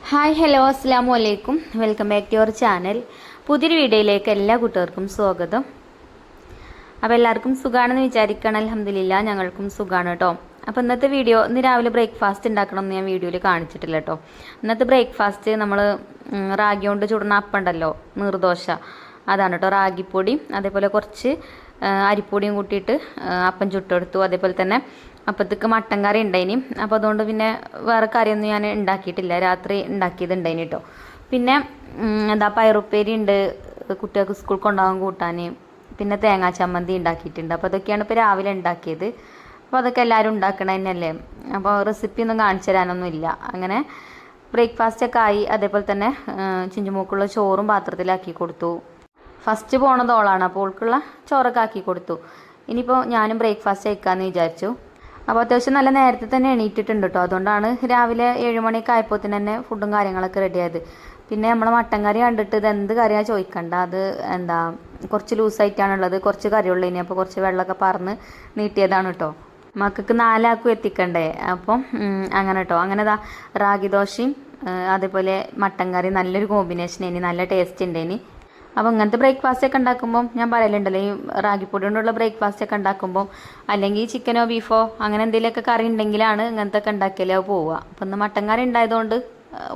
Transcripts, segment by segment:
Hi hello അസ്സാം വലൈക്കും welcome back to your channel. പുതിയൊരു വീഡിയോയിലേക്ക് എല്ലാ കൂട്ടുകാർക്കും സ്വാഗതം. അപ്പോൾ എല്ലാവർക്കും സുഖമാണെന്ന് വിചാരിക്കണം. അൽഹംദുലില്ലാ ഞങ്ങൾക്കും സുഖമാണ് കേട്ടോ. അപ്പോൾ ഇന്നത്തെ വീഡിയോ ഇന്ന് രാവിലെ ബ്രേക്ക്ഫാസ്റ്റ് ഉണ്ടാക്കണം എന്ന് ഞാൻ വീഡിയോയിൽ കാണിച്ചിട്ടില്ല കേട്ടോ. ഇന്നത്തെ ബ്രേക്ക്ഫാസ്റ്റ് നമ്മൾ റാഗി കൊണ്ട് ചുടുന്ന അപ്പം ഉണ്ടല്ലോ, നീർദോശ, അതാണ് കേട്ടോ. റാഗിപ്പൊടി അതേപോലെ കുറച്ച് അരിപ്പൊടിയും കൂട്ടിയിട്ട് അപ്പം ചുട്ടെടുത്തു. അതേപോലെ തന്നെ അപ്പത്തേക്ക് മട്ടൻ കറി ഉണ്ടായിനി. അപ്പോൾ അതുകൊണ്ട് പിന്നെ വേറെ കറിയൊന്നും ഞാൻ ഉണ്ടാക്കിയിട്ടില്ല, രാത്രി ഉണ്ടാക്കിയത് ഉണ്ടായിനി കേട്ടോ. പിന്നെ എന്താ പയറുപ്പേരി ഉണ്ട്, കുട്ടികൾക്ക് സ്കൂൾ കൊണ്ടുപോകാൻ കൂട്ടാൻ. പിന്നെ തേങ്ങാ ചമ്മന്തി ഉണ്ടാക്കിയിട്ടുണ്ട്. അപ്പോൾ അതൊക്കെയാണ് ഇപ്പോൾ രാവിലെ ഉണ്ടാക്കിയത്. അപ്പോൾ അതൊക്കെ എല്ലാവരും ഉണ്ടാക്കണ തന്നെയല്ലേ, അപ്പോൾ റെസിപ്പി ഒന്നും കാണിച്ചു തരാനൊന്നും ഇല്ല. അങ്ങനെ ബ്രേക്ക്ഫാസ്റ്റൊക്കെ ആയി. അതേപോലെ തന്നെ ചിഞ്ചുമൂക്കുള്ള ചോറും പാത്രത്തിലാക്കി കൊടുത്തു. ഫസ്റ്റ് പോണത് ഓളാണ്, അപ്പോൾ ഓൾക്കുള്ള ചോറൊക്കെ ആക്കി കൊടുത്തു. ഇനിയിപ്പോൾ ഞാനും ബ്രേക്ക്ഫാസ്റ്റ് കഴിക്കാമെന്ന് വിചാരിച്ചു. അപ്പോൾ അത്യാവശ്യം നല്ല നേരത്തെ തന്നെ എണീറ്റിട്ടുണ്ട് കേട്ടോ. അതുകൊണ്ടാണ് രാവിലെ 7 മണിയൊക്കെ ആയപ്പോൾ തന്നെ ഫുഡും കാര്യങ്ങളൊക്കെ റെഡിയായത്. പിന്നെ നമ്മൾ മട്ടൻ കറി കണ്ടിട്ട് ഇത് എന്ത് കറിയാണ് ചോദിക്കണ്ട, അത് എന്താ കുറച്ച് ലൂസായിട്ടാണുള്ളത്, കുറച്ച് കറിയുള്ളൂ. ഇനി അപ്പോൾ കുറച്ച് വെള്ളമൊക്കെ പറന്ന് നീട്ടിയതാണ് കേട്ടോ. മക്കൾക്ക് 4 ആൾക്കും എത്തിക്കണ്ടേ, അപ്പം അങ്ങനെ കേട്ടോ. അങ്ങനെ റാഗി ദോശയും അതേപോലെ മട്ടൻ കറി നല്ലൊരു കോമ്പിനേഷൻ, ഇനി നല്ല ടേസ്റ്റ് ഉണ്ട്. ഇനി അപ്പോൾ ഇങ്ങനത്തെ ബ്രേക്ക്ഫാസ്റ്റ് ഒക്കെ ഉണ്ടാക്കുമ്പം ഞാൻ പറയലുണ്ടല്ലോ, ഈ റാഗിപ്പൊടി കൊണ്ടുള്ള ബ്രേക്ക്ഫാസ്റ്റ് ഒക്കെ ഉണ്ടാക്കുമ്പോൾ അല്ലെങ്കിൽ ചിക്കനോ ബീഫോ അങ്ങനെ എന്തെങ്കിലുമൊക്കെ കറി ഉണ്ടെങ്കിലാണ് ഇങ്ങനത്തെ ഒക്കെ ഉണ്ടാക്കിയാലേ പോവുക. അപ്പം ഇന്ന് മട്ടൻ കറി ഉണ്ടായതുകൊണ്ട്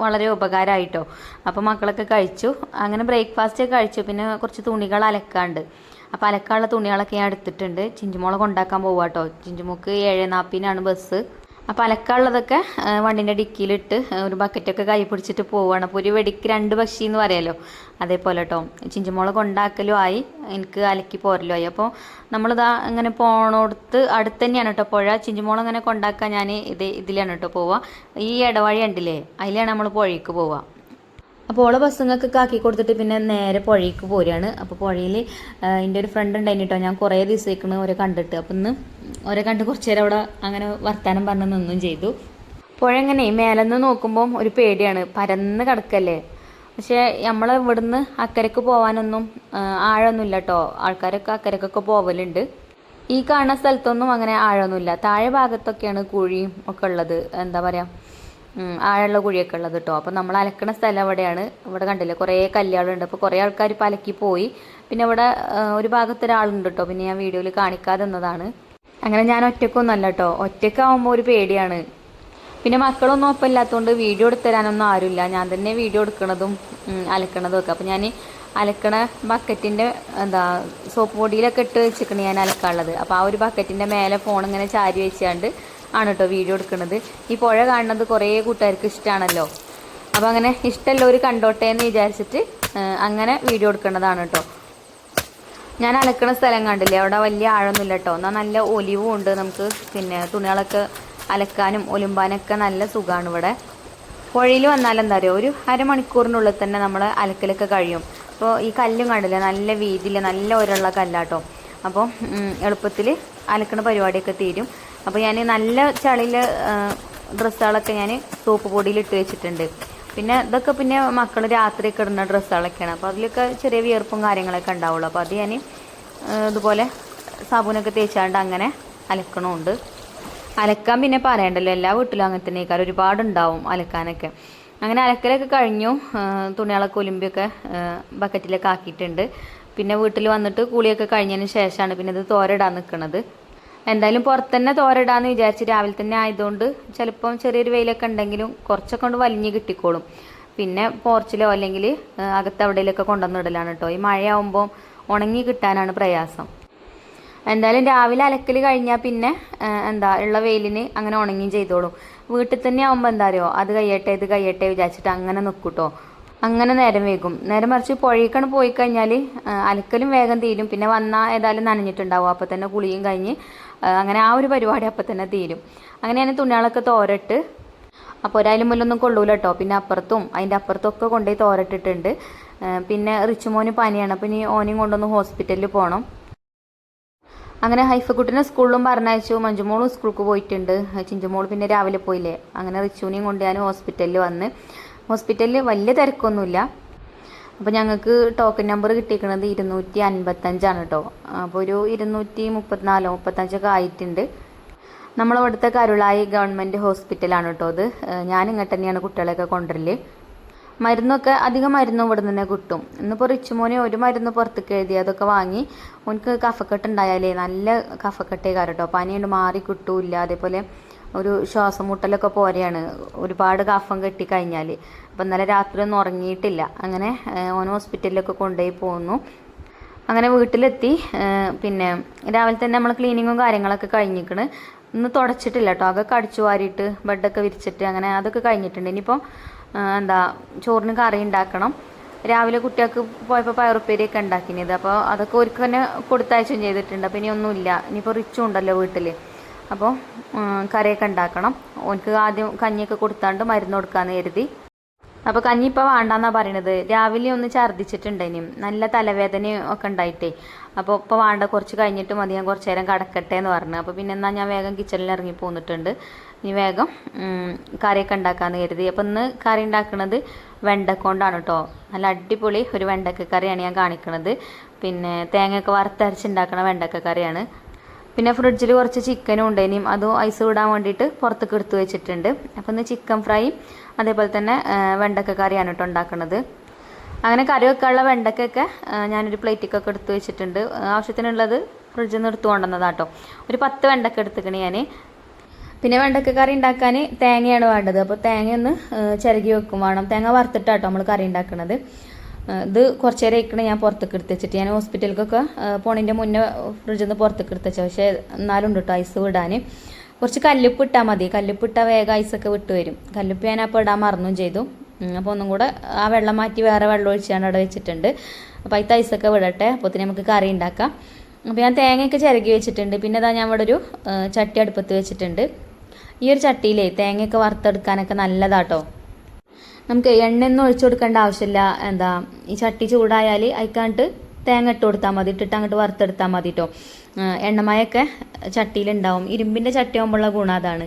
വളരെ ഉപകാരമായിട്ടോ. അപ്പോൾ മക്കളൊക്കെ കഴിച്ചു. അങ്ങനെ ബ്രേക്ക്ഫാസ്റ്റ് ഒക്കെ കഴിച്ചു. പിന്നെ കുറച്ച് തുണികൾ അലക്കാണ്ട്, അപ്പോൾ അലക്കാനുള്ള തുണികളൊക്കെ ഞാൻ എടുത്തിട്ടുണ്ട്. ചിഞ്ചുമോളെ കൊണ്ടാക്കാൻ പോവുക കേട്ടോ. ചിഞ്ചുമോൾക്ക് 7:40 ബസ്. അപ്പോൾ അലക്കാനുള്ളതൊക്കെ വണ്ടിൻ്റെ ഡിക്കിയിലിട്ട് ഒരു ബക്കറ്റൊക്കെ കൈ പിടിച്ചിട്ട് പോവുകയാണ്. അപ്പോൾ ഒരു വെടിക്ക് 2 പക്ഷി എന്ന് പറയാമല്ലോ, അതേപോലെ കേട്ടോ. ചിഞ്ചുമോളെ കൊണ്ടാക്കലും ആയി, എനിക്ക് അലക്കി പോരലും ആയി. അപ്പോൾ നമ്മളിതാ ഇങ്ങനെ പോണോടത്ത് അടുത്ത് തന്നെയാണ് കേട്ടോ പുഴ. ചിഞ്ചുമോളെ അങ്ങനെ കൊണ്ടാക്കാൻ ഞാൻ ഇതിലാണ് കേട്ടോ പോവുക. ഈ ഇടവഴി ഉണ്ടല്ലേ, അതിലാണ് നമ്മൾ പുഴയ്ക്ക് പോവുക. അപ്പോൾ ഓളെ ബസ്സുങ്ങൾക്കൊക്കെ ആക്കി കൊടുത്തിട്ട് പിന്നെ നേരെ പുഴയ്ക്ക് പോരുകയാണ്. അപ്പോൾ പുഴയിൽ എൻ്റെ ഒരു ഫ്രണ്ട് ഉണ്ടായിന് കേട്ടോ. ഞാൻ കുറേ ദിവസത്തേക്കാണ് ഓരെ കണ്ടിട്ട്. അപ്പം ഇന്ന് ഓരെ കണ്ട് കുറച്ച് നേരം അവിടെ അങ്ങനെ വർത്താനം പറഞ്ഞ് നിന്നും ചെയ്തു. പുഴ ഇങ്ങനെ മേലെന്ന് നോക്കുമ്പോൾ ഒരു പേടിയാണ്, പരന്ന് കിടക്കല്ലേ. പക്ഷേ നമ്മൾ ഇവിടുന്ന് അക്കരയ്ക്ക് പോകാനൊന്നും ആഴമൊന്നുമില്ല കേട്ടോ. ആൾക്കാരൊക്കെ അക്കരക്കൊക്കെ പോവലുണ്ട്. ഈ കാണുന്ന സ്ഥലത്തൊന്നും അങ്ങനെ ആഴമൊന്നുമില്ല. താഴെ ഭാഗത്തൊക്കെയാണ് കുഴിയും ഒക്കെ ഉള്ളത്, എന്താ പറയുക, ആഴമുള്ള കുഴിയൊക്കെ ഉള്ളത് കേട്ടോ. അപ്പോൾ നമ്മൾ അലക്കണ സ്ഥലം അവിടെയാണ്. ഇവിടെ കണ്ടില്ലേ കുറേ കല്ലുകളുണ്ട്. അപ്പോൾ കുറേ ആൾക്കാർ ഇപ്പോൾ അലക്കി പോയി. പിന്നെ ഇവിടെ ഒരു ഭാഗത്ത് ഒരാളുണ്ട് കേട്ടോ. പിന്നെ ഞാൻ വീഡിയോയിൽ കാണിക്കാതെ നിന്നതാണ്. അങ്ങനെ ഞാൻ ഒറ്റയ്ക്കൊന്നുമല്ല കേട്ടോ. ഒറ്റയ്ക്കാവുമ്പോൾ ഒരു പേടിയാണ്. പിന്നെ മക്കളൊന്നും ഒപ്പം ഇല്ലാത്തതുകൊണ്ട് വീഡിയോ എടുത്തരാനൊന്നും ആരുമില്ല. ഞാൻ തന്നെ വീഡിയോ എടുക്കണതും അലക്കണതും ഒക്കെ. അപ്പോൾ ഞാൻ അലക്കണ ബക്കറ്റിൻ്റെ എന്താ സോപ്പ് പൊടിയിലൊക്കെ ഇട്ട് വെച്ചിരിക്കണ ഞാൻ അലക്കാനുള്ളത്. അപ്പോൾ ആ ഒരു ബക്കറ്റിൻ്റെ മേലെ ഫോൺ ഇങ്ങനെ ചാരി വെച്ചാണ്ട് ആണ് കേട്ടോ വീഡിയോ എടുക്കുന്നത്. ഈ പുഴ കാണുന്നത് കുറേ കൂട്ടുകാർക്ക് ഇഷ്ടമാണല്ലോ. അപ്പോൾ അങ്ങനെ ഇഷ്ടമുള്ളവർ കണ്ടോട്ടെ എന്ന് വിചാരിച്ചിട്ട് അങ്ങനെ വീഡിയോ എടുക്കുന്നതാണ് കേട്ടോ. ഞാൻ അലക്കണ സ്ഥലം കണ്ടില്ലേ, അവിടെ വലിയ ആഴമൊന്നുമില്ല കേട്ടോ. എന്നാൽ നല്ല ഒലിവും ഉണ്ട്. നമുക്ക് പിന്നെ തുണികളൊക്കെ അലക്കാനും ഒലുമ്പാനൊക്കെ നല്ല സുഖമാണ് ഇവിടെ. പുഴയിൽ വന്നാൽ എന്താ പറയുക, ഒരു അരമണിക്കൂറിനുള്ളിൽ തന്നെ നമ്മൾ അലക്കലൊക്കെ കഴിയും. അപ്പോൾ ഈ കല്ലും കണ്ടില്ലേ, നല്ല വീതിയിൽ നല്ല ഉരള്ള കല്ലാട്ടോ. അപ്പോൾ എളുപ്പത്തിൽ അലക്കണ പരിപാടിയൊക്കെ തീരും. അപ്പോൾ ഞാൻ നല്ല ചളിയിൽ ഡ്രസ്സുകളൊക്കെ ഞാൻ സോപ്പ് പൊടിയിൽ ഇട്ട് വെച്ചിട്ടുണ്ട്. പിന്നെ ഇതൊക്കെ പിന്നെ മക്കൾ രാത്രിയൊക്കെ ഇടുന്ന ഡ്രസ്സുകളൊക്കെയാണ്. അപ്പോൾ അതിലൊക്കെ ചെറിയ വിയർപ്പും കാര്യങ്ങളൊക്കെ ഉണ്ടാവുള്ളൂ. അപ്പോൾ അത് ഞാൻ ഇതുപോലെ സാബൂനൊക്കെ തേച്ചാണ്ട് അങ്ങനെ അലക്കണമുണ്ട്. അലക്കാൻ പിന്നെ പറയണ്ടല്ലോ, എല്ലാ വീട്ടിലും അങ്ങനെ തന്നെയൊക്കെ ഒരുപാടുണ്ടാവും അലക്കാനൊക്കെ. അങ്ങനെ അലക്കലൊക്കെ കഴിഞ്ഞു. തുണികളൊക്കെ ഒലുമ്പിയൊക്കെ ബക്കറ്റിലൊക്കെ ആക്കിയിട്ടുണ്ട്. പിന്നെ വീട്ടിൽ വന്നിട്ട് കുളിയൊക്കെ കഴിഞ്ഞതിന് ശേഷമാണ് പിന്നെ ഇത് തോരയിടാൻ നിൽക്കുന്നത്. എന്തായാലും പുറത്ത് തന്നെ തോരയിടാന്ന് വിചാരിച്ച് രാവിലെ തന്നെ ആയതുകൊണ്ട് ചിലപ്പം ചെറിയൊരു വെയിലൊക്കെ ഉണ്ടെങ്കിലും കുറച്ചൊക്കെ കൊണ്ട് വലിഞ്ഞ് കിട്ടിക്കോളും. പിന്നെ പോർച്ചിലോ അല്ലെങ്കിൽ അകത്ത് എവിടെയെങ്കിലൊക്കെ കൊണ്ടുവന്നിടലാണ് കേട്ടോ. ഈ മഴയാവുമ്പോൾ ഉണങ്ങി കിട്ടാനാണ് പ്രയാസം. എന്തായാലും രാവിലെ അലക്കൽ കഴിഞ്ഞാൽ പിന്നെ എന്താ ഉള്ള വെയിലിന് അങ്ങനെ ഉണങ്ങിയും ചെയ്തോളും. വീട്ടിൽ തന്നെ ആകുമ്പോൾ എന്താ അറിയോ, അത് കഴിയട്ടെ ഇത് കഴിയട്ടെ വിചാരിച്ചിട്ട് അങ്ങനെ നിൽക്കൂട്ടോ. അങ്ങനെ നേരം വൈകും. നേരെ മറിച്ച് പുഴയ്ക്കാണ് പോയി കഴിഞ്ഞാൽ അലക്കലും വേഗം തീരും. പിന്നെ വന്നാൽ ഏതായാലും നനഞ്ഞിട്ടുണ്ടാവും. അപ്പോൾ തന്നെ കുളിയും കഴിഞ്ഞ് അങ്ങനെ ആ ഒരു പരിപാടി അപ്പം തന്നെ തീരും. അങ്ങനെ ഞാൻ തുണികളൊക്കെ തോരട്ട്, അപ്പോൾ ഒരായാലും മുല്ലൊന്നും കൊള്ളൂല കേട്ടോ. പിന്നെ അപ്പുറത്തും അതിൻ്റെ അപ്പുറത്തും ഒക്കെ കൊണ്ടുപോയി തോരട്ടിട്ടുണ്ട്. പിന്നെ റിച്ചുമോന് പനിയാണ്. അപ്പോൾ ഇനി ഓനെയും കൊണ്ടൊന്ന് ഹോസ്പിറ്റലിൽ പോകണം. അങ്ങനെ ഹൈഫക്കുട്ടിനെ സ്കൂളിലും പറഞ്ഞയച്ചു. മഞ്ജുമോളും സ്കൂൾക്ക് പോയിട്ടുണ്ട്. ചിഞ്ചുമോൾ പിന്നെ രാവിലെ പോയില്ലേ. അങ്ങനെ റിച്ചുവിനെയും കൊണ്ട് ഞാൻ ഹോസ്പിറ്റലിൽ വന്ന്. ഹോസ്പിറ്റലിൽ വലിയ തിരക്കൊന്നുമില്ല. അപ്പോൾ ഞങ്ങൾക്ക് ടോക്കൺ നമ്പർ കിട്ടിയിരിക്കുന്നത് 255 കേട്ടോ. അപ്പോൾ ഒരു 234-35 ആയിട്ടുണ്ട്. നമ്മളിവിടുത്തെ കരുളായി ഗവൺമെൻറ് ഹോസ്പിറ്റലാണ് കേട്ടോ അത്. ഞാൻ ഇങ്ങോട്ട് തന്നെയാണ് കുട്ടികളെയൊക്കെ കൊണ്ടുവരല്. മരുന്നൊക്കെ അധികം മരുന്നും ഇവിടെ നിന്ന് കിട്ടും. ഇന്നിപ്പോൾ റിച്ചുമോനെ ഒരു മരുന്ന് പുറത്തേക്ക് എഴുതി, അതൊക്കെ വാങ്ങി. ഓനക്ക് കഫക്കെട്ട് ഉണ്ടായാലേ നല്ല കഫക്കെട്ടേ കേട്ടോ, പനിയുണ്ട് മാറി കിട്ടൂല്ല. അതേപോലെ ഒരു ശ്വാസം മുട്ടലൊക്കെ പോലെയാണ് ഒരുപാട് കഫം കെട്ടിക്കഴിഞ്ഞാൽ. അപ്പം ഇന്നലെ രാത്രി ഒന്നും ഉറങ്ങിയിട്ടില്ല. അങ്ങനെ ഓൻ ഹോസ്പിറ്റലിലൊക്കെ കൊണ്ടുപോയി പോന്നു. അങ്ങനെ വീട്ടിലെത്തി. പിന്നെ രാവിലെ തന്നെ നമ്മൾ ക്ലീനിങ്ങും കാര്യങ്ങളൊക്കെ കഴിഞ്ഞിരിക്കണ്. ഇന്ന് തുടച്ചിട്ടില്ല കേട്ടോ, അതൊക്കെ അടിച്ചു വാരിയിട്ട് ബെഡൊക്കെ വിരിച്ചിട്ട് അങ്ങനെ അതൊക്കെ കഴിഞ്ഞിട്ടുണ്ട്. ഇനിയിപ്പോൾ ചോറിന് കറി ഉണ്ടാക്കണം. രാവിലെ കുട്ടികൾക്ക് പോയപ്പോൾ പയറുപ്പേരിയൊക്കെ ഉണ്ടാക്കിയത്, അപ്പോൾ അതൊക്കെ ഒരുക്ക് തന്നെ കൊടുത്തയച്ചും ചെയ്തിട്ടുണ്ട്. അപ്പോൾ ഇനി ഒന്നുമില്ല. ഇനിയിപ്പോൾ റിച്ചും ഉണ്ടല്ലോ വീട്ടിൽ, അപ്പോൾ കറിയൊക്കെ ഉണ്ടാക്കണം. ഓനക്ക് ആദ്യം കഞ്ഞിയൊക്കെ കൊടുത്താണ്ട് മരുന്ന് കൊടുക്കാമെന്ന് കരുതി. അപ്പോൾ കഞ്ഞി ഇപ്പോൾ വേണ്ടാന്നാണ് പറയണത്. രാവിലെ ഒന്ന് ഛർദ്ദിച്ചിട്ടുണ്ടേനും, നല്ല തലവേദനയും ഒക്കെ ഉണ്ടായിട്ടേ. അപ്പോൾ ഇപ്പോൾ വേണ്ട, കുറച്ച് കഴിഞ്ഞിട്ട് മതി, ഞാൻ കുറച്ച് നേരം കിടക്കട്ടെ എന്ന് പറഞ്ഞു. അപ്പോൾ പിന്നെ എന്നാൽ ഞാൻ വേഗം കിച്ചണിൽ ഇറങ്ങി പോന്നിട്ടുണ്ട്. ഇനി വേഗം കറിയൊക്കെ ഉണ്ടാക്കാമെന്ന് കരുതി. അപ്പോൾ ഇന്ന് കറി ഉണ്ടാക്കുന്നത് വെണ്ടക്ക കൊണ്ടാണ് കേട്ടോ. നല്ല അടിപൊളി ഒരു വെണ്ടക്ക കറിയാണ് ഞാൻ കാണിക്കുന്നത്. പിന്നെ തേങ്ങയൊക്കെ വറുത്തരച്ചുണ്ടാക്കണ വെണ്ടക്ക കറിയാണ്. പിന്നെ ഫ്രിഡ്ജിൽ കുറച്ച് ചിക്കനും ഉണ്ടേനും, അതും ഐസ് വിടാൻ വേണ്ടിയിട്ട് പുറത്തേക്ക് എടുത്ത് വെച്ചിട്ടുണ്ട്. അപ്പോൾ ഇന്ന് ചിക്കൻ ഫ്രൈയും അതേപോലെ തന്നെ വെണ്ടക്ക കറിയാണ് കേട്ടോ ഉണ്ടാക്കുന്നത്. അങ്ങനെ കറി വെക്കാനുള്ള വെണ്ടക്കൊക്കെ ഞാനൊരു പ്ലേറ്റിക്കൊക്കെ എടുത്ത് വെച്ചിട്ടുണ്ട്. ആവശ്യത്തിനുള്ളത് ഫ്രിഡ്ജിൽ നിന്ന് എടുത്തു കൊണ്ടുവന്നതാട്ടോ. ഒരു 10 വെണ്ടക്ക എടുത്തിക്കണേ ഞാൻ. പിന്നെ വെണ്ടക്ക കറി ഉണ്ടാക്കാൻ തേങ്ങയാണ് വേണ്ടത്. അപ്പോൾ തേങ്ങ ഒന്ന് ചിരകി വെക്കും വേണം. തേങ്ങ വറുത്തിട്ടാട്ടോ നമ്മൾ കറി ഉണ്ടാക്കുന്നത്. ഇത് കുറച്ച് നേരം ഇരിക്കണേ ഞാൻ പുറത്തേക്ക് എടുത്ത് വെച്ചിട്ട്. ഞാൻ ഹോസ്പിറ്റലിലേക്കൊക്കെ പോണതിൻ്റെ മുന്നേ ഫ്രിഡ്ജിൽ നിന്ന് പുറത്തേക്ക് എടുത്ത് വെച്ചാൽ, പക്ഷേ എന്നാലും ഉണ്ട് കേട്ടോ ഐസ് വിടാൻ. കുറച്ച് കല്ലുപ്പ് ഇട്ടാൽ മതി. കല്ലുപ്പ് ഇട്ടാൽ വേഗം ഐസൊക്കെ വിട്ട് വരും. കല്ലുപ്പ് ഞാൻ അപ്പോൾ ഇടാൻ മറന്നും ചെയ്തു. അപ്പോൾ ഒന്നും കൂടെ ആ വെള്ളം മാറ്റി വേറെ വെള്ളം ഒഴിച്ചാണ് അവിടെ വെച്ചിട്ടുണ്ട്. അപ്പോൾ അതിൽ ഐസൊക്കെ വിടട്ടെ, അപ്പോൾ നമുക്ക് കറി ഉണ്ടാക്കാം. അപ്പോൾ ഞാൻ തേങ്ങയൊക്കെ ചിരകി വെച്ചിട്ടുണ്ട്. പിന്നെ ഞാൻ ഇവിടെ ഒരു ചട്ടി അടുപ്പത്ത് വെച്ചിട്ടുണ്ട്. ഈ ഒരു ചട്ടിയിലേ തേങ്ങയൊക്കെ വറുത്തെടുക്കാനൊക്കെ നല്ലതാട്ടോ. നമുക്ക് എണ്ണയൊന്നും ഒഴിച്ചു കൊടുക്കേണ്ട ആവശ്യമില്ല. ഈ ചട്ടി ചൂടായാൽ അതിക്കാണ്ട് തേങ്ങ ഇട്ട് കൊടുത്താൽ മതി, ഇട്ടിട്ട് അങ്ങോട്ട് വറുത്തെടുത്താൽ മതി കേട്ടോ. എണ്ണമയൊക്കെ ചട്ടിയിലുണ്ടാവും. ഇരുമ്പിൻ്റെ ചട്ടി ആകുമ്പോഴുള്ള ഗുണം അതാണ്.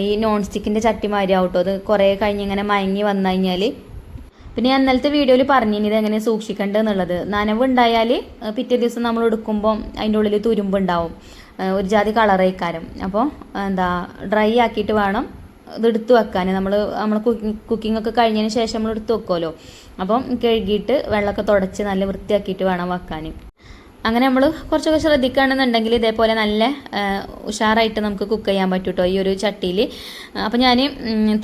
ഈ നോൺ സ്റ്റിക്കിൻ്റെ ചട്ടി മാതിരിയാവും കേട്ടോ. അത് കുറേ കഴിഞ്ഞിങ്ങനെ മയങ്ങി വന്നു കഴിഞ്ഞാൽ. പിന്നെ ഞാൻ ഇന്നലത്തെ വീഡിയോയിൽ പറഞ്ഞിനി ഇത് എങ്ങനെ സൂക്ഷിക്കേണ്ടതെന്നുള്ളത്. നനവ് ഉണ്ടായാൽ പിറ്റേ ദിവസം നമ്മൾ എടുക്കുമ്പോൾ അതിൻ്റെ ഉള്ളിൽ തുരുമ്പുണ്ടാവും, ഒരു ജാതി കളറേക്കാരം. അപ്പോൾ ഡ്രൈ ആക്കിയിട്ട് വേണം ഇത് എടുത്ത് വെക്കാൻ. നമ്മൾ കുക്കിംഗ് ഒക്കെ കഴിഞ്ഞതിന് ശേഷം നമ്മൾ എടുത്ത് വെക്കുമല്ലോ. അപ്പം കഴുകിയിട്ട് വെള്ളമൊക്കെ തുടച്ച് നല്ല വൃത്തിയാക്കിയിട്ട് വേണം വെക്കാൻ. അങ്ങനെ നമ്മൾ കുറച്ചൊക്കെ ശ്രദ്ധിക്കുകയാണെന്നുണ്ടെങ്കിൽ ഇതേപോലെ നല്ല ഉഷാറായിട്ട് നമുക്ക് കുക്ക് ചെയ്യാൻ പറ്റും കേട്ടോ ഈ ഒരു ചട്ടിയിൽ. അപ്പോൾ ഞാൻ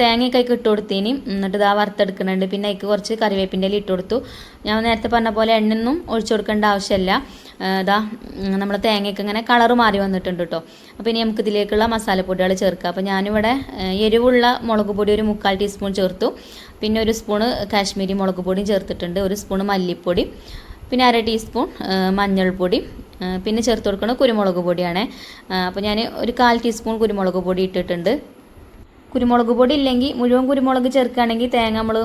തേങ്ങയൊക്കെ ഇട്ട് കൊടുത്തേനും, എന്നിട്ട് ഇതാ വറുത്തെടുക്കുന്നുണ്ട്. പിന്നെ അതിക്ക് കുറച്ച് കറിവേപ്പിൻ്റെ ഇല ഇട്ട് കൊടുത്തു. ഞാൻ നേരത്തെ പറഞ്ഞ പോലെ എണ്ണയൊന്നും ഒഴിച്ചു കൊടുക്കേണ്ട ആവശ്യമില്ല. നമ്മൾ തേങ്ങയൊക്കെ ഇങ്ങനെ കളറ് മാറി വന്നിട്ടുണ്ട് കേട്ടോ. അപ്പോൾ ഇനി നമുക്ക് ഇതിലേക്കുള്ള മസാലപ്പൊടികൾ ചേർക്കാം. അപ്പോൾ ഞാനിവിടെ എരിവുള്ള മുളക് പൊടി ഒരു 3/4 ടീസ്പൂൺ ചേർത്തു. പിന്നെ ഒരു സ്പൂണ് കാശ്മീരി മുളക് പൊടിയും ചേർത്തിട്ടുണ്ട്. ഒരു സ്പൂണ് മല്ലിപ്പൊടി, പിന്നെ 1/2 ടീസ്പൂൺ മഞ്ഞൾപ്പൊടി, പിന്നെ ചേർത്ത് കൊടുക്കുന്നത് കുരുമുളക് പൊടിയാണ്. അപ്പോൾ ഞാൻ ഒരു 1/4 ടീസ്പൂൺ കുരുമുളക് പൊടി ഇട്ടിട്ടുണ്ട്. കുരുമുളക് പൊടി ഇല്ലെങ്കിൽ മുഴുവൻ കുരുമുളക് ചേർക്കുകയാണെങ്കിൽ തേങ്ങ നമ്മൾ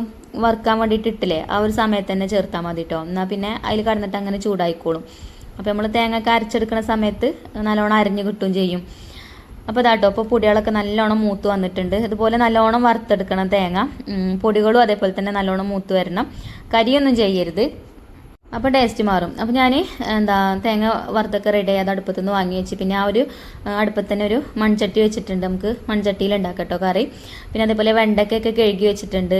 വറുക്കാൻ വേണ്ടിയിട്ട് ഇട്ടില്ലേ ആ ഒരു സമയത്ത് തന്നെ ചേർത്താൽ മതി കേട്ടോ. എന്നാൽ പിന്നെ അതിൽ കടന്നിട്ട് അങ്ങനെ ചൂടായിക്കോളും. അപ്പോൾ നമ്മൾ തേങ്ങയൊക്കെ അരച്ചെടുക്കുന്ന സമയത്ത് നല്ലോണം അരിഞ്ഞ് കിട്ടുകയും ചെയ്യും. അപ്പോൾ ഇതാട്ടോ ഇപ്പോൾ പൊടികളൊക്കെ നല്ലോണം മൂത്ത് വന്നിട്ടുണ്ട്. ഇതുപോലെ നല്ലോണം വറുത്തെടുക്കണം തേങ്ങ. പൊടികളും അതേപോലെ തന്നെ നല്ലോണം മൂത്ത് വരണം. കരിയൊന്നും ചെയ്യരുത്, അപ്പോൾ ടേസ്റ്റ് മാറും. അപ്പോൾ ഞാൻ തേങ്ങ വറുത്തൊക്കെ റെഡി ആയി അത് അടുപ്പത്തു നിന്ന് വാങ്ങി വെച്ച്. പിന്നെ ആ ഒരു അടുപ്പത്ത് തന്നെ ഒരു മൺചട്ടി വെച്ചിട്ടുണ്ട്. നമുക്ക് മൺചട്ടിയിൽ ഉണ്ടാക്കാം കേട്ടോ കറി. പിന്നെ അതേപോലെ വെണ്ടയ്ക്കൊക്കെ കഴുകി വെച്ചിട്ടുണ്ട്.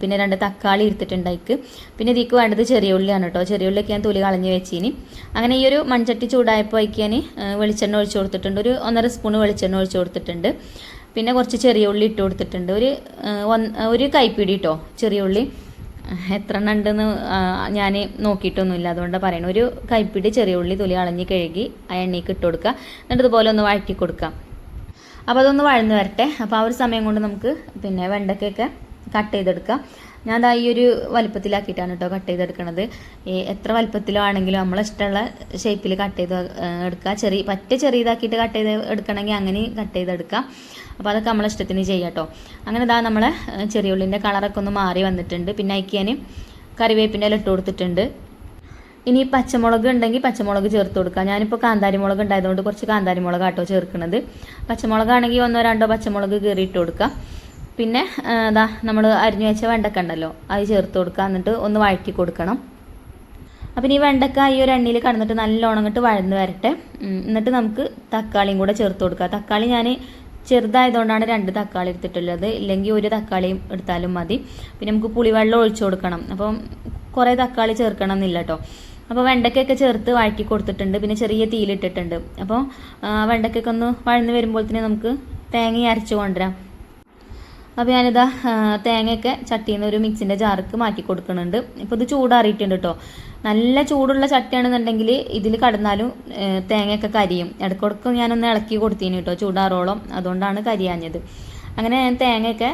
പിന്നെ 2 തക്കാളി എടുത്തിട്ടുണ്ട് അതിക്ക്. പിന്നെ ഇതിക്ക് വേണ്ടത് ചെറിയ ഉള്ളിയാണ് കേട്ടോ. ചെറിയ ഉള്ളിയൊക്കെ ഞാൻ തൊലി കളഞ്ഞ് വെച്ചിനി. അങ്ങനെ ഈ ഒരു മൺചട്ടി ചൂടായപ്പോൾ അതിക്ക് ഞാൻ വെളിച്ചെണ്ണ ഒഴിച്ച് കൊടുത്തിട്ടുണ്ട്. ഒരു 1.5 സ്പൂൺ വെളിച്ചെണ്ണ ഒഴിച്ച് കൊടുത്തിട്ടുണ്ട്. പിന്നെ കുറച്ച് ചെറിയ ഉള്ളി ഇട്ട് കൊടുത്തിട്ടുണ്ട്. ഒരു കൈപ്പിടി കേട്ടോ ചെറിയ ഉള്ളി. എത്ര എണ്ണം ഉണ്ടെന്ന് ഞാൻ നോക്കിയിട്ടൊന്നുമില്ല, അതുകൊണ്ടാണ് പറയുന്നത്. ഒരു കൈപ്പിടി ചെറിയ ഉള്ളി തൊലി കളഞ്ഞ് കഴുകി ആ എണ്ണയ്ക്ക് ഇട്ട് കൊടുക്കുക. എന്നിട്ട് ഇതുപോലെ ഒന്ന് വഴറ്റി കൊടുക്കാം. അപ്പോൾ അതൊന്ന് വഴന്ന് വരട്ടെ. അപ്പോൾ ആ ഒരു സമയം കൊണ്ട് നമുക്ക് പിന്നെ വെണ്ടയ്ക്കൊക്കെ കട്ട് ചെയ്തെടുക്കാം. ഞാൻ ഈ ഒരു വലുപ്പത്തിലാക്കിയിട്ടാണ് കേട്ടോ കട്ട് ചെയ്തെടുക്കണത്. എത്ര വലുപ്പത്തിലാണെങ്കിലും നമ്മളിഷ്ടമുള്ള ഷേപ്പിൽ കട്ട് ചെയ്ത് എടുക്കുക. പറ്റ ചെറിയതാക്കിയിട്ട് കട്ട് ചെയ്ത് എടുക്കണമെങ്കിൽ അങ്ങനെ കട്ട് ചെയ്തെടുക്കാം. അപ്പോൾ അതൊക്കെ നമ്മളെ ഇഷ്ടത്തിന് ചെയ്യാം കേട്ടോ. അങ്ങനെ നമ്മളെ ചെറിയ ഉള്ളിൻ്റെ കളറൊക്കെ ഒന്ന് മാറി വന്നിട്ടുണ്ട്. പിന്നെ അയക്കാൻ കറിവേപ്പിൻ്റെ ഇല ഇട്ട് കൊടുത്തിട്ടുണ്ട്. ഇനി പച്ചമുളക് ഉണ്ടെങ്കിൽ പച്ചമുളക് ചേർത്ത് കൊടുക്കുക. ഞാനിപ്പോൾ കാന്താരി മുളക് ഉണ്ടായതുകൊണ്ട് കുറച്ച് കാന്താരി മുളക് കേട്ടോ ചേർക്കുന്നത്. പച്ചമുളകാണെങ്കിൽ 1-2 പച്ചമുളക് കീറി ഇട്ട് കൊടുക്കുക. പിന്നെ നമ്മൾ അരിഞ്ഞു വെച്ച വെണ്ടക്ക ഉണ്ടല്ലോ അത് ചേർത്ത് കൊടുക്കുക. എന്നിട്ട് ഒന്ന് വഴറ്റി കൊടുക്കണം. അപ്പം ഈ വെണ്ടക്ക ഈ ഒരു എണ്ണയിൽ കടന്നിട്ട് നല്ലോണം ഇങ്ങോട്ട് വഴന്ന് വരട്ടെ. എന്നിട്ട് നമുക്ക് തക്കാളിയും കൂടെ ചേർത്ത് കൊടുക്കുക. തക്കാളി ഞാൻ ചെറുതായതുകൊണ്ടാണ് 2 തക്കാളി എടുത്തിട്ടുള്ളത്, ഇല്ലെങ്കിൽ 1 തക്കാളിയും എടുത്താലും മതി. പിന്നെ നമുക്ക് പുളിവെള്ളം ഒഴിച്ചു കൊടുക്കണം, അപ്പം കുറേ തക്കാളി ചേർക്കണം എന്നില്ല കേട്ടോ. അപ്പോൾ വെണ്ടയ്ക്കൊക്കെ ചേർത്ത് വഴറ്റി കൊടുത്തിട്ടുണ്ട്, പിന്നെ ചെറിയ തീയിലിട്ടിട്ടുണ്ട്. അപ്പോൾ വെണ്ടയ്ക്കൊക്കെ ഒന്ന് വഴന്ന് വരുമ്പോഴത്തേന് നമുക്ക് തേങ്ങ അരച്ച് കൊണ്ടുവരാം. അപ്പോൾ ഞാനിതാ തേങ്ങയൊക്കെ ചട്ടിയിൽ നിന്ന് ഒരു മിക്സിൻ്റെ ജാർക്ക് മാറ്റി കൊടുക്കുന്നുണ്ട്. ഇപ്പോൾ ഇത് ചൂടാറിയിട്ടുണ്ട് കേട്ടോ. നല്ല ചൂടുള്ള ചട്ടിയാണെന്നുണ്ടെങ്കിൽ ഇതിൽ കടന്നാലും തേങ്ങയൊക്കെ കരിയും. ഇടയ്ക്കിടയ്ക്ക് ഞാനൊന്ന് ഇളക്കി കൊടുത്തിന് കേട്ടോ ചൂടാറോളം, അതുകൊണ്ടാണ് കരിയാഞ്ഞത്. അങ്ങനെ ഞാൻ തേങ്ങയൊക്കെ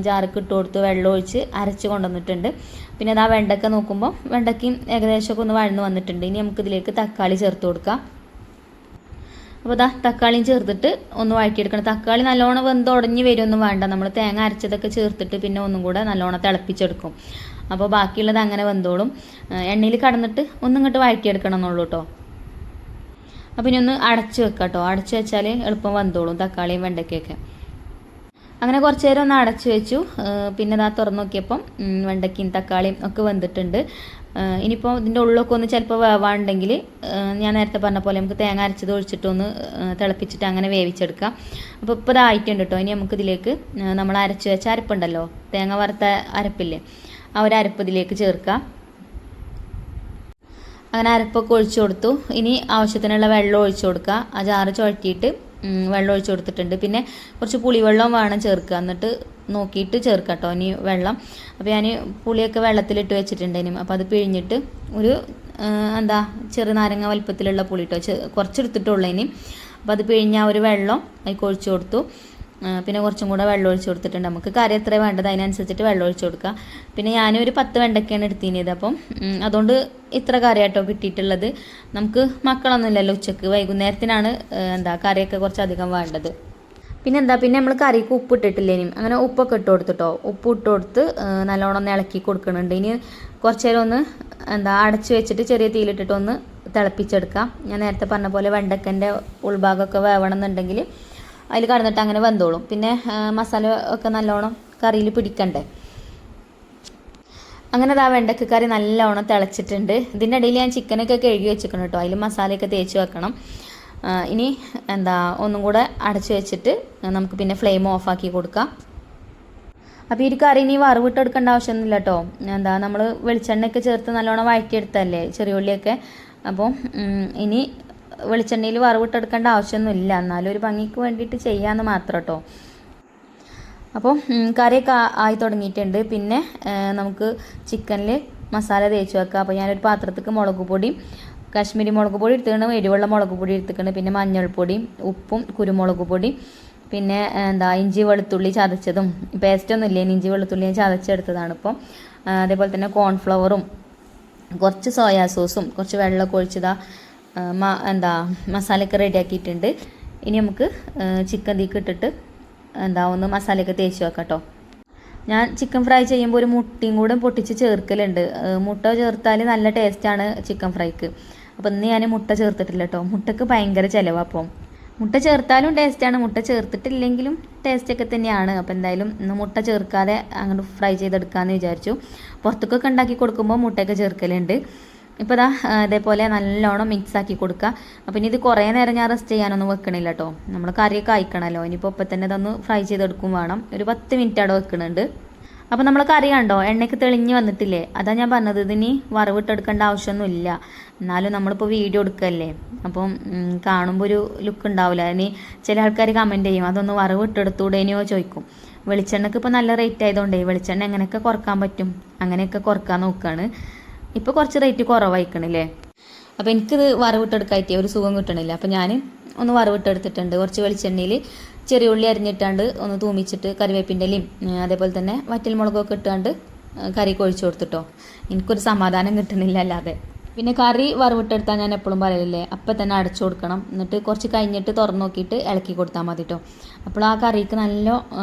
ജാർക്ക് ഇട്ട് കൊടുത്ത് വെള്ളം ഒഴിച്ച് അരച്ച് കൊണ്ടുവന്നിട്ടുണ്ട്. പിന്നെ അതാ വെണ്ടയ്ക്ക നോക്കുമ്പോൾ വെണ്ടയ്ക്കയും ഏകദേശമൊക്കെ ഒന്ന് വഴന്ന് വന്നിട്ടുണ്ട്. ഇനി നമുക്കിതിലേക്ക് തക്കാളി ചേർത്ത് കൊടുക്കാം. അപ്പോൾ ഇതാ തക്കാളിയും ചേർത്തിട്ട് ഒന്ന് വഴറ്റിയെടുക്കണം. തക്കാളി നല്ലോണം വെന്തുടഞ്ഞ് വരുമൊന്നും വേണ്ട, നമ്മൾ തേങ്ങ അരച്ചതൊക്കെ ചേർത്തിട്ട് പിന്നെ ഒന്നും കൂടെ നല്ലോണം തിളപ്പിച്ചെടുക്കും. അപ്പോൾ ബാക്കിയുള്ളത് അങ്ങനെ വെന്തോളും. എണ്ണയിൽ കടന്നിട്ട് ഒന്നും ഇങ്ങോട്ട് വഴറ്റിയെടുക്കണം എന്നുള്ളൂ കേട്ടോ. അപ്പോൾ ഇനി ഒന്ന് അടച്ച് വെക്കാം കേട്ടോ. അടച്ച് വെച്ചാൽ എളുപ്പം വെന്തോളും തക്കാളിയും വെണ്ടയ്ക്കൊക്കെ. അങ്ങനെ കുറച്ച് നേരം ഒന്ന് അടച്ചു വെച്ചു. പിന്നെ ഇതാ തുറന്ന് നോക്കിയപ്പം വെണ്ടയ്ക്കയും തക്കാളിയും ഒക്കെ വെന്തിട്ടുണ്ട്. ഇനിയിപ്പോൾ ഇതിൻ്റെ ഉള്ളൊക്കെ ഒന്ന് ചിലപ്പോൾ വേവാണ്ടെങ്കിൽ ഞാൻ നേരത്തെ പറഞ്ഞ പോലെ നമുക്ക് തേങ്ങ അരച്ചത് ഒഴിച്ചിട്ടൊന്ന് തിളപ്പിച്ചിട്ട് അങ്ങനെ വേവിച്ചെടുക്കാം. അപ്പോൾ ഇപ്പോൾ ഇതായിട്ടുണ്ട് കേട്ടോ. ഇനി നമുക്കിതിലേക്ക് നമ്മൾ അരച്ച് വെച്ച അരപ്പുണ്ടല്ലോ, തേങ്ങ വറുത്ത അരപ്പില്ലേ, ആ ഒരു അരപ്പ് ഇതിലേക്ക് ചേർക്കാം. അങ്ങനെ അരപ്പൊക്കെ ഒഴിച്ചു കൊടുത്തു. ഇനി ആവശ്യത്തിനുള്ള വെള്ളം ഒഴിച്ചു കൊടുക്കുക. ആ ജാറ് ചുഴറ്റിയിട്ട് വെള്ളം ഒഴിച്ചു കൊടുത്തിട്ടുണ്ട്. പിന്നെ കുറച്ച് പുളിവെള്ളം വേണം ചേർക്കുക, എന്നിട്ട് നോക്കിയിട്ട് ചേർക്കാം കേട്ടോ ഇനി വെള്ളം. അപ്പോൾ ഞാൻ പുളിയൊക്കെ വെള്ളത്തിലിട്ട് വെച്ചിട്ടുണ്ടേനും, അപ്പോൾ അത് പിഴിഞ്ഞിട്ട് ഒരു ചെറുനാരങ്ങ വലിപ്പത്തിലുള്ള പുളി കേട്ടോ കുറച്ചെടുത്തിട്ടുള്ളൂ ഇനി. അപ്പോൾ അത് പിഴിഞ്ഞ ഒരു വെള്ളം അതിലേക്ക് ഒഴിച്ചു കൊടുത്തു. പിന്നെ കുറച്ചും കൂടെ വെള്ളം ഒഴിച്ചു കൊടുത്തിട്ടുണ്ട്. നമുക്ക് കറി എത്ര വേണ്ടത് അതിനനുസരിച്ചിട്ട് വെള്ളം ഒഴിച്ചു കൊടുക്കുക. പിന്നെ ഞാനൊരു 10 വെണ്ടയ്ക്കാണ് എടുത്തിരുന്നത്, അപ്പം അതുകൊണ്ട് ഇത്ര കറിയാട്ടോ കിട്ടിയിട്ടുള്ളത്. നമുക്ക് മക്കളൊന്നും ഇല്ലല്ലോ ഉച്ചക്ക്, വൈകുന്നേരത്തിനാണ് കറിയൊക്കെ കുറച്ചധികം വേണ്ടത്. പിന്നെ നമ്മൾ കറിക്ക് ഉപ്പ് ഇട്ടിട്ടില്ലേനും, അങ്ങനെ ഉപ്പൊക്കെ ഇട്ട് കൊടുത്തിട്ടോ. ഉപ്പ് ഇട്ട് കൊടുത്ത് നല്ലോണം ഒന്ന് ഇളക്കി കൊടുക്കുന്നുണ്ട്. ഇനി കുറച്ച് നേരം ഒന്ന് അടച്ച് വെച്ചിട്ട് ചെറിയ തീയിലിട്ടിട്ട് ഒന്ന് തിളപ്പിച്ചെടുക്കാം. ഞാൻ നേരത്തെ പറഞ്ഞ പോലെ വെണ്ടയ്ക്കൻ്റെ ഉൾഭാഗമൊക്കെ വേവണമെന്നുണ്ടെങ്കിൽ അതിൽ കടന്നിട്ട് അങ്ങനെ വെന്തോളും. പിന്നെ മസാല ഒക്കെ നല്ലോണം കറിയിൽ പിടിക്കണ്ടേ. അങ്ങനെ ആ വെണ്ടയ്ക്ക കറി നല്ലോണം തിളച്ചിട്ടുണ്ട്. ഇതിൻ്റെ ഇടയിൽ ഞാൻ ചിക്കനൊക്കെ കഴുകി വെച്ചിരിക്കണം കേട്ടോ, അതിൽ മസാലയൊക്കെ തേച്ച് വെക്കണം. ഇനി ഒന്നും കൂടെ അടച്ച് വെച്ചിട്ട് നമുക്ക് പിന്നെ ഫ്ലെയിം ഓഫാക്കി കൊടുക്കാം. അപ്പോൾ ഈ കറി ഇനി വറവിട്ടെടുക്കേണ്ട ആവശ്യമൊന്നുമില്ല കേട്ടോ. നമ്മൾ വെളിച്ചെണ്ണയൊക്കെ ചേർത്ത് നല്ലോണം വഴറ്റിയെടുത്തല്ലേ ചെറിയ ഉള്ളിയൊക്കെ. അപ്പോൾ ഇനി വെളിച്ചെണ്ണയിൽ വറവിട്ടെടുക്കേണ്ട ആവശ്യമൊന്നുമില്ല, എന്നാലും ഒരു ഭംഗിക്ക് വേണ്ടിയിട്ട് ചെയ്യാമെന്ന് മാത്രം കേട്ടോ. അപ്പോൾ കറിയൊക്കെ ആയി തുടങ്ങിയിട്ടുണ്ട്. പിന്നെ നമുക്ക് ചിക്കനിൽ മസാല തേച്ച് വെക്കാം. അപ്പോൾ ഞാനൊരു പാത്രത്തേക്ക് മുളക് പൊടിയും കാശ്മീരി മുളക് പൊടി എടുത്തിട്ടുണ്ട്, എരിവുള്ള മുളക് പൊടി എടുത്തിട്ടുണ്ട്, പിന്നെ മഞ്ഞൾപ്പൊടിയും ഉപ്പും കുരുമുളക് പൊടി, പിന്നെ ഇഞ്ചി വെളുത്തുള്ളി ചതച്ചതും, പേസ്റ്റൊന്നും ഇല്ലേ, ഇഞ്ചി വെളുത്തുള്ളി ചതച്ചെടുത്തതാണ് ഇപ്പം. അതേപോലെ തന്നെ കോൺഫ്ലവറും കുറച്ച് സോയാ സോസും കുറച്ച് വെള്ളമൊക്കെ ഒഴിച്ചതാ മസാലയൊക്കെ റെഡിയാക്കിയിട്ടുണ്ട്. ഇനി നമുക്ക് ചിക്കൻ തീക്ക് ഇട്ടിട്ട് ഒന്ന് മസാലയൊക്കെ തേച്ച് വെക്കാം കേട്ടോ. ഞാൻ ചിക്കൻ ഫ്രൈ ചെയ്യുമ്പോൾ ഒരു മുട്ടയും കൂടെ പൊട്ടിച്ച് ചേർക്കലുണ്ട്. മുട്ട ചേർത്താൽ നല്ല ടേസ്റ്റാണ് ചിക്കൻ ഫ്രൈക്ക്. അപ്പോൾ ഇന്ന് ഞാൻ മുട്ട ചേർത്തിട്ടില്ല കേട്ടോ. മുട്ടക്ക് ഭയങ്കര ചിലവാണ്. അപ്പം മുട്ട ചേർത്താലും ടേസ്റ്റാണ്, മുട്ട ചേർത്തിട്ടില്ലെങ്കിലും ടേസ്റ്റൊക്കെ തന്നെയാണ്. അപ്പോൾ എന്തായാലും ഇന്ന് മുട്ട ചേർക്കാതെ അങ്ങോട്ട് ഫ്രൈ ചെയ്തെടുക്കാമെന്ന് വിചാരിച്ചു. പുറത്തേക്കൊക്കെ ഉണ്ടാക്കി കൊടുക്കുമ്പോൾ മുട്ടയൊക്കെ ചേർക്കലുണ്ട്. ഇപ്പോൾ അതേപോലെ നല്ലോണം മിക്സ് ആക്കി കൊടുക്കുക. അപ്പോൾ ഇനി ഇത് കുറേ നേരം ഞാൻ റെസ്റ്റ് ചെയ്യാനൊന്നും വെക്കണില്ല കേട്ടോ. നമ്മൾ കറിയൊക്കെ അയക്കണമല്ലോ. ഇനിയിപ്പോൾ ഒപ്പം തന്നെ ഇതൊന്ന് ഫ്രൈ ചെയ്തെടുക്കും വേണം. ഒരു 10 മിനിറ്റ് അവിടെ വെക്കുന്നുണ്ട്. അപ്പോൾ നമ്മൾ കറി കണ്ടോ, എണ്ണയ്ക്ക് തെളിഞ്ഞ് വന്നിട്ടില്ലേ? അതാ ഞാൻ പറഞ്ഞത്, ഇതിനി വറവിട്ടെടുക്കേണ്ട ആവശ്യമൊന്നുമില്ല. എന്നാലും നമ്മളിപ്പോൾ വീഡിയോ എടുക്കല്ലേ, അപ്പം കാണുമ്പോൾ ഒരു ലുക്ക് ഉണ്ടാവില്ല. ഇനി ചില ആൾക്കാർ കമൻറ്റ് ചെയ്യും, അതൊന്ന് വറവിട്ടെടുത്തൂടേനെയോ ചോദിക്കും. വെളിച്ചെണ്ണയ്ക്ക് ഇപ്പോൾ നല്ല റേറ്റ് ആയതുകൊണ്ടേ വെളിച്ചെണ്ണ എങ്ങനെയൊക്കെ കുറക്കാൻ പറ്റും അങ്ങനെയൊക്കെ കുറക്കാൻ നോക്കുകയാണ്. ഇപ്പോൾ കുറച്ച് റേറ്റ് കുറവായിക്കണില്ലേ. അപ്പോൾ എനിക്കിത് വറവിട്ടെടുക്കായിട്ട് ഒരു സുഖം കിട്ടണില്ല. അപ്പോൾ ഞാൻ ഒന്ന് വറവിട്ടെടുത്തിട്ടുണ്ട്. കുറച്ച് വെളിച്ചെണ്ണയിൽ ചെറിയ ഉള്ളി അരിഞ്ഞിട്ടാണ്ട് ഒന്ന് തൂമിച്ചിട്ട് കറിവേപ്പിൻ്റെ ഇലയും അതേപോലെ തന്നെ വറ്റൽ മുളകൊക്കെ ഇട്ടാണ്ട് കറി കൊഴിച്ചു കൊടുത്തിട്ടോ. എനിക്കൊരു സമാധാനം കിട്ടണില്ല അല്ലാതെ. പിന്നെ കറി വറവിട്ടെടുത്താൽ ഞാൻ എപ്പോഴും പറയില്ലേ, അപ്പം തന്നെ അടച്ചു കൊടുക്കണം. എന്നിട്ട് കുറച്ച് കഴിഞ്ഞിട്ട് തുറന്ന് നോക്കിയിട്ട് ഇളക്കി കൊടുത്താൽ മതി കേട്ടോ. അപ്പോൾ ആ കറിക്ക് നല്ല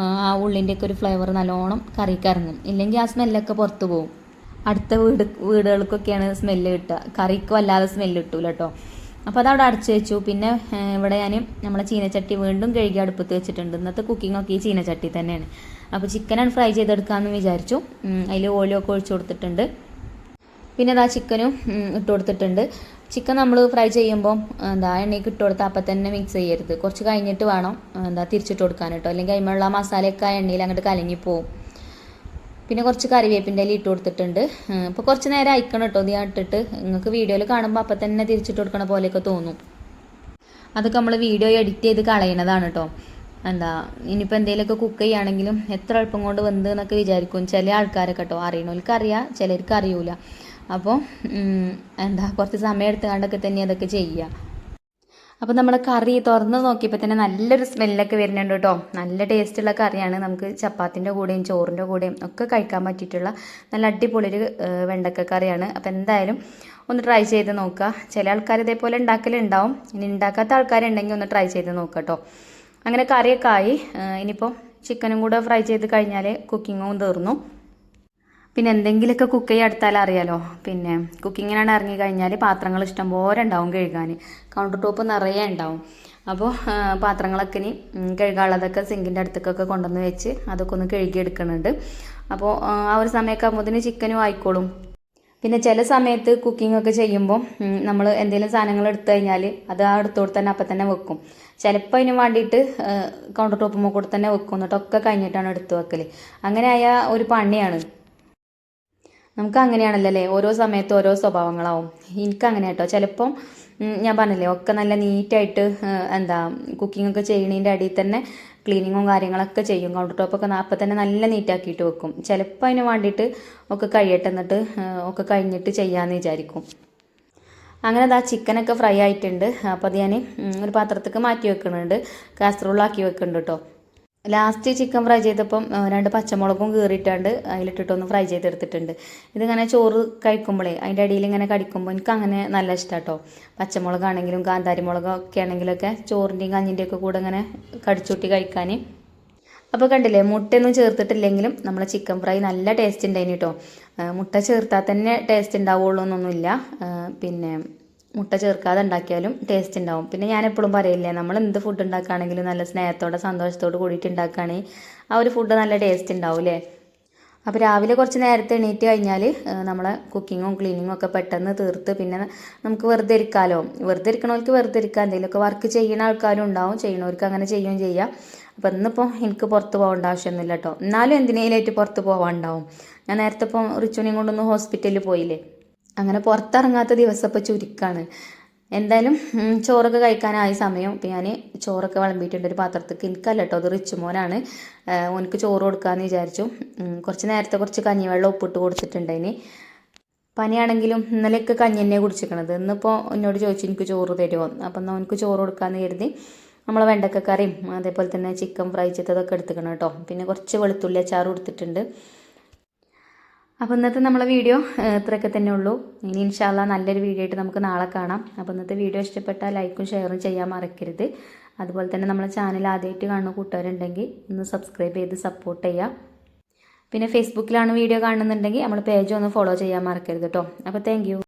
ആ ഉള്ളിൻ്റെയൊക്കെ ഒരു ഫ്ലേവർ നല്ലോണം കറിക്ക് ഇറങ്ങും. ഇല്ലെങ്കിൽ ആ സ്മെല്ലൊക്കെ പുറത്ത് പോകും. അടുത്ത വീടുകൾക്കൊക്കെയാണ് സ്മെല്ല് കിട്ടുക, കറിക്ക് വല്ലാതെ സ്മെല്ല് കിട്ടൂല കേട്ടോ. അപ്പോൾ അതവിടെ അടച്ചു വെച്ചു. പിന്നെ ഇവിടെ ഞാൻ നമ്മളെ ചീനച്ചട്ടി വീണ്ടും കഴുകി അടുപ്പത്ത് വെച്ചിട്ടുണ്ട്. ഇന്നത്തെ കുക്കിങ്ങൊക്കെ ഈ ചീനച്ചട്ടി തന്നെയാണ്. അപ്പോൾ ചിക്കനാണ് ഫ്രൈ ചെയ്തെടുക്കാമെന്ന് വിചാരിച്ചു. അതിൽ ഓയിലൊക്കെ ഒഴിച്ചു കൊടുത്തിട്ടുണ്ട്. പിന്നെ അതാ ചിക്കനും ഇട്ട് കൊടുത്തിട്ടുണ്ട്. ചിക്കൻ നമ്മൾ ഫ്രൈ ചെയ്യുമ്പോൾ എണ്ണയ്ക്ക് ഇട്ട് കൊടുത്താൽ അപ്പം തന്നെ മിക്സ് ചെയ്യരുത്. കുറച്ച് കഴിഞ്ഞിട്ട് വേണം തിരിച്ചിട്ട് കൊടുക്കാൻ കേട്ടോ. അല്ലെങ്കിൽ അതിനുള്ള മസാലയൊക്കെ ആ എണ്ണയിൽ അങ്ങോട്ട് കലങ്ങിപ്പോവും. പിന്നെ കുറച്ച് കറിവേപ്പിൻ്റെ ഇല ഇട്ട് കൊടുത്തിട്ടുണ്ട്. ഇപ്പോൾ കുറച്ച് നേരം അയക്കണം കേട്ടോ. ഇത് ഇട്ടിട്ട് നിങ്ങൾക്ക് വീഡിയോയിൽ കാണുമ്പോൾ അപ്പം തന്നെ തിരിച്ചിട്ട് കൊടുക്കണ പോലെയൊക്കെ തോന്നും. അതൊക്കെ നമ്മൾ വീഡിയോ എഡിറ്റ് ചെയ്ത് കളയണതാണ് കേട്ടോ. ഇനിയിപ്പോൾ എന്തെങ്കിലുമൊക്കെ കുക്ക് ചെയ്യുകയാണെങ്കിലും എത്ര എളുപ്പം കൊണ്ട് വെന്ത് എന്നൊക്കെ വിചാരിക്കും ചില ആൾക്കാരൊക്കെ കേട്ടോ. അറിയണവർക്ക് അറിയാം, ചിലർക്ക് അറിയൂല. അപ്പോൾ കുറച്ച് സമയം എടുത്തുകൊണ്ടൊക്കെ തന്നെ അതൊക്കെ ചെയ്യുക. അപ്പോൾ നമ്മുടെ കറി തുറന്ന് നോക്കിയപ്പോൾ തന്നെ നല്ലൊരു സ്മെല്ലൊക്കെ വരുന്നുണ്ട് കേട്ടോ. നല്ല ടേസ്റ്റുള്ള കറിയാണ്. നമുക്ക് ചപ്പാത്തിൻ്റെ കൂടെയും ചോറിൻ്റെ കൂടെയും ഒക്കെ കഴിക്കാൻ പറ്റിയിട്ടുള്ള നല്ല അടിപൊളിയൊരു വെണ്ടക്ക കറിയാണ്. അപ്പോൾ എന്തായാലും ഒന്ന് ട്രൈ ചെയ്ത് നോക്കുക. ചില ആൾക്കാർ ഇതേപോലെ ഉണ്ടാക്കലുണ്ടാവും. ഇനി ഉണ്ടാക്കാത്ത ആൾക്കാരുണ്ടെങ്കിൽ ഒന്ന് ട്രൈ ചെയ്ത് നോക്കുക കേട്ടോ. അങ്ങനെ കറിയൊക്കെ ആയി. ഇനിയിപ്പോൾ ചിക്കനും കൂടെ ഫ്രൈ ചെയ്ത് കഴിഞ്ഞാൽ കുക്കിങ്ങും തീർന്നു. പിന്നെ എന്തെങ്കിലുമൊക്കെ കുക്ക് ചെയ്യാൻ എടുത്താൽ അറിയാലോ. പിന്നെ കുക്കിങ്ങിനാണ് ഇറങ്ങി കഴിഞ്ഞാൽ പാത്രങ്ങൾ ഇഷ്ടംപോലെ ഉണ്ടാവും കഴുകാൻ. കൗണ്ടർ ടോപ്പ് നിറയെ ഉണ്ടാവും. അപ്പോൾ പാത്രങ്ങളൊക്കെ ഇനി കഴുകാനുള്ളതൊക്കെ സിങ്കിൻ്റെ അടുത്തേക്കൊക്കെ കൊണ്ടുവന്ന് വെച്ച് അതൊക്കെ ഒന്ന് കഴുകിയെടുക്കുന്നുണ്ട്. അപ്പോൾ ആ ഒരു സമയമൊക്കെ ആകുമ്പോഴത്തേന് ചിക്കനും ആയിക്കോളും. പിന്നെ ചില സമയത്ത് കുക്കിംഗ് ഒക്കെ ചെയ്യുമ്പോൾ നമ്മൾ എന്തെങ്കിലും സാധനങ്ങൾ എടുത്തു കഴിഞ്ഞാൽ അത് ആ എടുത്തോട് തന്നെ അപ്പം തന്നെ വെക്കും. ചിലപ്പോൾ അതിന് വേണ്ടിയിട്ട് കൗണ്ടർ ടോപ്പുമ്പോൾ കൂടെ തന്നെ വെക്കും. എന്നിട്ടൊക്കെ കഴിഞ്ഞിട്ടാണ് എടുത്തു വെക്കൽ. അങ്ങനെ ആയ ഒരു പണിയാണ്. നമുക്ക് അങ്ങനെയാണല്ലോ അല്ലേ. ഓരോ സമയത്ത് ഓരോ സ്വഭാവങ്ങളാവും. എനിക്കങ്ങനെ കേട്ടോ. ചിലപ്പം ഞാൻ പറഞ്ഞില്ലേ ഒക്കെ നല്ല നീറ്റായിട്ട് കുക്കിംഗ് ഒക്കെ ചെയ്യണതിൻ്റെ അടിയിൽ തന്നെ ക്ലീനിങ്ങും കാര്യങ്ങളൊക്കെ ചെയ്യും. കൗണ്ടർ ടോപ്പൊക്കെ അപ്പം തന്നെ നല്ല നീറ്റാക്കിയിട്ട് വെക്കും. ചിലപ്പോൾ അതിന് വേണ്ടിയിട്ട് ഒക്കെ കഴിയട്ടെ, എന്നിട്ട് ഒക്കെ കഴിഞ്ഞിട്ട് ചെയ്യാമെന്ന് വിചാരിക്കും. അങ്ങനെ അതാ ചിക്കനൊക്കെ ഫ്രൈ ആയിട്ടുണ്ട്. അപ്പോൾ അത് ഞാൻ ഒരു പാത്രത്തേക്ക് മാറ്റി വെക്കുന്നുണ്ട്. കാസറോളാക്കി വെക്കുന്നുണ്ട് കേട്ടോ. ലാസ്റ്റ് ചിക്കൻ ഫ്രൈ ചെയ്തപ്പം 2 പച്ചമുളകും കീറിയിട്ടാണ്ട് അതിലിട്ടിട്ടൊന്ന് ഫ്രൈ ചെയ്തെടുത്തിട്ടുണ്ട്. ഇതിങ്ങനെ ചോറ് കഴിക്കുമ്പോഴേ അതിൻ്റെ അടിയിൽ ഇങ്ങനെ കടിക്കുമ്പോൾ എനിക്ക് അങ്ങനെ നല്ല ഇഷ്ടം കേട്ടോ. പച്ചമുളകാണെങ്കിലും കാന്താരി മുളകൊക്കെ ആണെങ്കിലൊക്കെ ചോറിൻ്റെയും കഞ്ഞിൻ്റെയും ഒക്കെ കൂടെ ഇങ്ങനെ കടിച്ചൂട്ടി കഴിക്കാൻ. അപ്പോൾ കണ്ടില്ലേ, മുട്ടയൊന്നും ചേർത്തിട്ടില്ലെങ്കിലും നമ്മളെ ചിക്കൻ ഫ്രൈ നല്ല ടേസ്റ്റ് ഉണ്ടായിന് കേട്ടോ. മുട്ട ചേർത്താൽ തന്നെ ടേസ്റ്റ് ഉണ്ടാവുള്ളൂ എന്നൊന്നുമില്ല. പിന്നെ മുട്ട ചേർക്കാതെ ഉണ്ടാക്കിയാലും ടേസ്റ്റ് ഉണ്ടാവും. പിന്നെ ഞാൻ എപ്പോഴും പറയില്ലേ, നമ്മൾ എന്ത് ഫുഡ് ഉണ്ടാക്കുകയാണെങ്കിലും നല്ല സ്നേഹത്തോടെ സന്തോഷത്തോട് കൂടിയിട്ട് ഉണ്ടാക്കുകയാണെങ്കിൽ ആ ഒരു ഫുഡ് നല്ല ടേസ്റ്റ് ഉണ്ടാവും അല്ലേ. അപ്പോൾ രാവിലെ കുറച്ച് നേരത്തെ എണീറ്റ് കഴിഞ്ഞാൽ നമ്മളെ കുക്കിങ്ങും ക്ലീനിങ്ങും ഒക്കെ പെട്ടെന്ന് തീർത്ത് പിന്നെ നമുക്ക് വെറുതെ ഇരിക്കാമല്ലോ. വെറുതെ ഇരിക്കണവർക്ക് വെറുതെ ഇരിക്കാം. എന്തെങ്കിലുമൊക്കെ വർക്ക് ചെയ്യുന്ന ആൾക്കാരും ഉണ്ടാവും, ചെയ്യണവർക്ക് അങ്ങനെ ചെയ്യുകയും ചെയ്യാം. അപ്പോൾ ഇന്നിപ്പോൾ എനിക്ക് പുറത്ത് പോകേണ്ട ആവശ്യമൊന്നുമില്ല കേട്ടോ. എന്നാലും എന്തിനേലായിട്ട് പുറത്ത് പോകാനുണ്ടാവും. ഞാൻ നേരത്തെ ഇപ്പോൾ റിച്ചുവിനെയും കൊണ്ടൊന്ന് ഹോസ്പിറ്റലിൽ പോയില്ലേ. അങ്ങനെ പുറത്തിറങ്ങാത്ത ദിവസം ഇപ്പോൾ ചുരുക്കമാണ്. എന്തായാലും ചോറൊക്കെ കഴിക്കാനായി സമയം. ഇപ്പം ഞാൻ ചോറൊക്കെ വിളമ്പിയിട്ടുണ്ട് ഒരു പാത്രത്തേക്ക്. എനിക്കല്ല കേട്ടോ, അത് റിച്ചു മോനാണ്. ഓനക്ക് ചോറ് കൊടുക്കാമെന്ന് വിചാരിച്ചു. കുറച്ച് നേരത്തെ കുറച്ച് കഞ്ഞിവെള്ളം ഉപ്പിട്ട് കൊടുത്തിട്ടുണ്ട്. ഇനി പനിയാണെങ്കിലും ഇന്നലെയൊക്കെ കഞ്ഞി തന്നെ കുടിച്ചിരിക്കണത്. ഇന്നിപ്പോൾ എന്നോട് ചോദിച്ചു എനിക്ക് ചോറ് തരുമോ. അപ്പം എന്നാൽ ഓനക്ക് ചോറ് കൊടുക്കാമെന്ന് കരുതി നമ്മളെ വെണ്ടക്കക്കറിയും അതേപോലെ തന്നെ ചിക്കൻ ഫ്രൈ ചെയ്തതൊക്കെ എടുത്തിക്കണം കേട്ടോ. പിന്നെ കുറച്ച് വെളുത്തുള്ളി അച്ചാർ കൊടുത്തിട്ടുണ്ട്. അപ്പോൾ ഇന്നത്തെ നമ്മളെ വീഡിയോ ഇത്രയൊക്കെ തന്നെ ഉള്ളൂ. ഇനി ഇൻഷാ അല്ലാ നല്ലൊരു വീഡിയോ ആയിട്ട് നമുക്ക് നാളെ കാണാം. അപ്പോൾ ഇന്നത്തെ വീഡിയോ ഇഷ്ടപ്പെട്ടാൽ ലൈക്കും ഷെയറും ചെയ്യാൻ മറക്കരുത്. അതുപോലെ തന്നെ നമ്മളെ ചാനൽ ആദ്യമായിട്ട് കാണുന്ന കൂട്ടുകാരുണ്ടെങ്കിൽ ഒന്ന് സബ്സ്ക്രൈബ് ചെയ്ത് സപ്പോർട്ട് ചെയ്യുക. പിന്നെ ഫേസ്ബുക്കിലാണ് വീഡിയോ കാണുന്നുണ്ടെങ്കിൽ നമ്മൾ പേജ് ഒന്ന് ഫോളോ ചെയ്യാൻ മറക്കരുത് കേട്ടോ. അപ്പോൾ താങ്ക് യു.